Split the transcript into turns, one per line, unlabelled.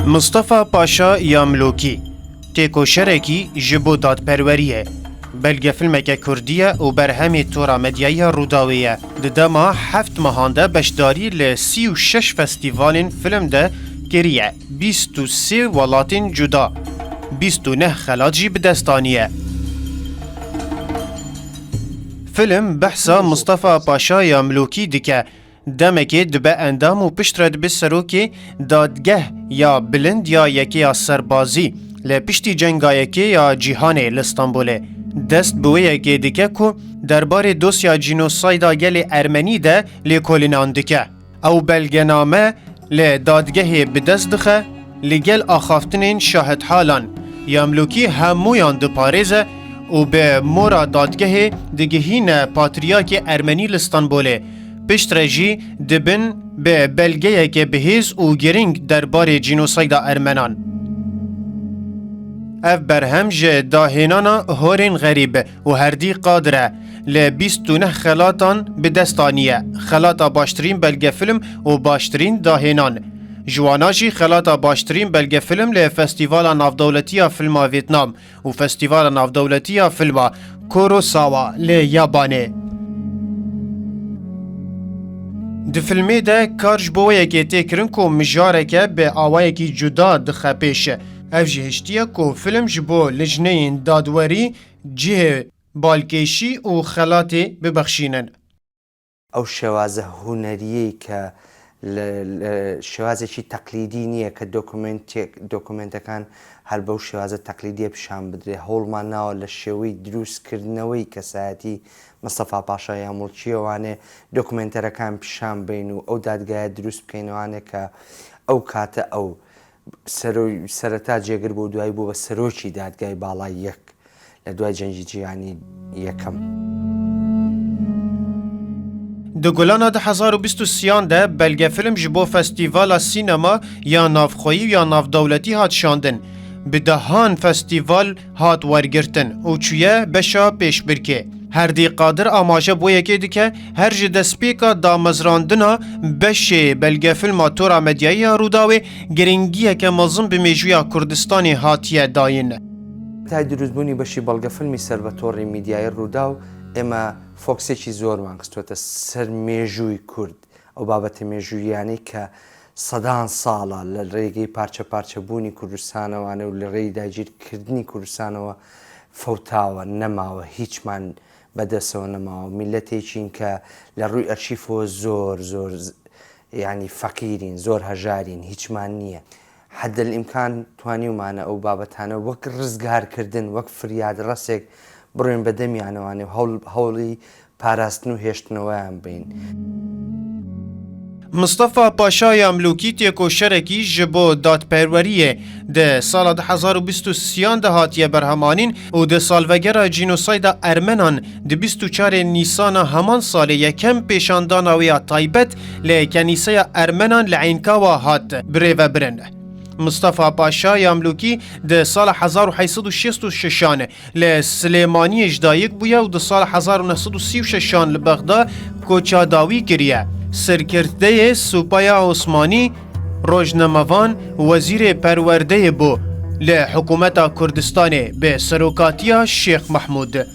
مصطفى پاشا یاملوکی تێکۆشەرێکی ji bo dadperweriyê belge filmeke Kurdî û berhemê tora medyaya Rûdawê di dema heft mehan de beşdarî li 36 festîvalên film de kiriye 23 welatên cuda 29 xelat jî bi dest aniye. Film behsa Mustafa Paşa Yamlokî dike demekê dibe endam û piştre dibe serokê dadgeh ya bilind ya yekeya serbazî li piştî cengayekê ya cîhanê li Stenbolê dest bi wê yekê dike ku derbarê dosya jînosayda gelê Ermenî de lêkolînan dike. Ew belgename li dadgehê bi dest dixe li gel axaftinên şahidhalan Yamlokî hemûyan diparêze û bi mora dadgehê digihîne Patrîyakê Ermenî li Stenbolê. Piştre jî dibin bi belgeyeke bihêz û giring derbarê jînosayda Ermenan. Ev berhem ji dahênana horên xerîb û herdî qadir e li 29 xelatan bi dest aniye. Xelata baştirîn belgefilm û baştirîn dahênan. Ji wana jî xelata baştirîn belgefilm li Festîvala Navdewletiya Filma Vîetnam û Festîvala Navdewletiya Filma Kurosawa li Yabanê. Di filmê de kar ji bo yekê tê kirin ku mijareke bi awayekî cuda dixe pêş. Ev jî hiştiye ku film ji bo lijneyên dadwerî, cihê balkêşî û xelatê bibexşînin.
ئەو شێوازە هونەریەی کە شێوازێکی تەقلیدی نییە کە دۆکومنتەکان هەر بەو شێوازە تەقلیدیە پیشان بدرێ هەوڵمان ناوە لە شێوەی دروستکردنەوەی کەسایەتی مستەفا پاشا یاملۆکیەوانێ دۆکومنتەرەکان پیشان بین و ئەو دادگایە دروست بکەینەوانێ کە ئەو کاتە ئەو سەرەتا جێگر بۆ دوای بوو بە سەرۆکی دادگای باڵای یەک لە دوای جەنگی جیهانی یەکەم.
Di gulana 2023 de belgefilm ji bo Festîvala Sînema ya Navxweyî ya Navdewletî hat şandin. Bi dehan festîval hat wergirtin û çûye beşa pêşbirkê. Herdî qadir amaje bo yekê dike her ji destpêka damezrandina beşê belgefilma tora medyayî ya Rûdawê giringiyeke mezin bi mêjûya Kurdistanê hatiye dayîn.
تای دروستبوونی بەشی بەڵگەفیلمی سەر بە تۆڕی میدیای ڕوودا و ئێمە فۆکسێکی زۆرمان خستوێتە سەر مێژووی کورد ئەو بابەتە مێژوویانەی کە سەدان ساڵە لە ڕێگەی پارچە پارچەبوونی کوردستانەوانە و لە ڕێی داگیرکردنی کوردستانەوە فەوتاوە نەماوە هیچمان بەدەستەوە نەماوە میلەتێکین کە لە ڕووی ئەرشیفۆ زۆر زۆر یعنی فەقیرین زۆر هەژارین هیچمان نییە. حد الإمكان توانیومانە ئەو بابەتانە وەک ڕزگارکردن وەک فریاد ڕەسێک بڕێن بەدەمیانەوانێ و هەوڵی پاراستن و هێشتنەوەیان بین.
Mustafa Paşa Yamlokî têkoşerekî ji bo dadperweriyê di sala 2023 de hatiye berhemanîn û di salvegera jînosayda Ermenan di 24 Nîsana heman salê yekem pêşandana wê ya taybet li Kenîseya Ermenan li Eynkawa hat birêvebirin. Mustafa Paşa Yamlokî di sala 1866 li Silêmaniyê ji dayîk bûye û di sala 1936 li Bexda koçadawî kiriye. Serkirdeyê Supaya Osmanî Rojnamevan wezîrê perwerdeyê bû li Hikûmeta Kurdistanê bi serokatiya Şêx Mehmûd.